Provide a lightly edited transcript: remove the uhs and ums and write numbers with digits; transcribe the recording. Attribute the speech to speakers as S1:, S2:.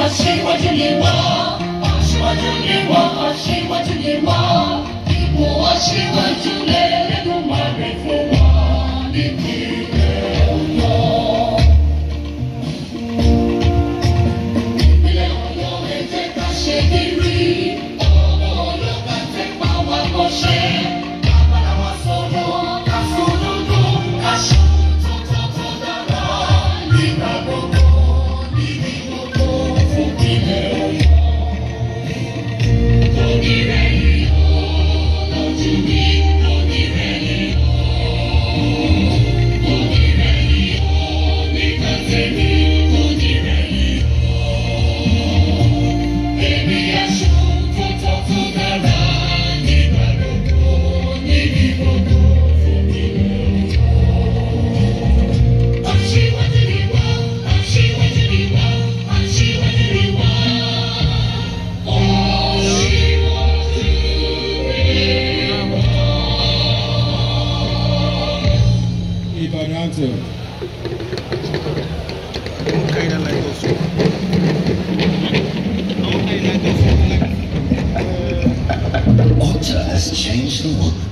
S1: aṣíwájú ni wá, aṣíwájú ni wá, aṣíwájú ni wá. Ipò aṣíwájú l'Ẹlẹ́dùmarè fún wa nípìnlẹ̀ Ọ̀yọ́. Ìpínlẹ̀ Ọ̀yọ́ ẹ jẹ́ ká ṣe kiri, ọmọ Ọ̀yọ́ ká tẹpá wa mọ́ṣẹ́. Ká bára wa sọ̀rọ̀, ká sòdodo, ká ṣòótọ́ tó dára nígbà gbogbo, níbi gbogbo fún ìpínlẹ̀ Ọ̀yọ́. Onírẹ̀yìn o, lójú mi, onírẹ̀yìn o. Onírẹ̀yìn o, nígbà tèmi, onírẹ̀yìn o. Èmi aṣòótọ́ tó dára nígbà gbogbo, níbi gbogbo fún ìpínlẹ̀ Ọ̀yọ́. Aṣíwájú ni wá, aṣíwájú ni wá, aṣíwájú ni wá.
S2: Ibadan anthem.
S3: Otta has changed the world.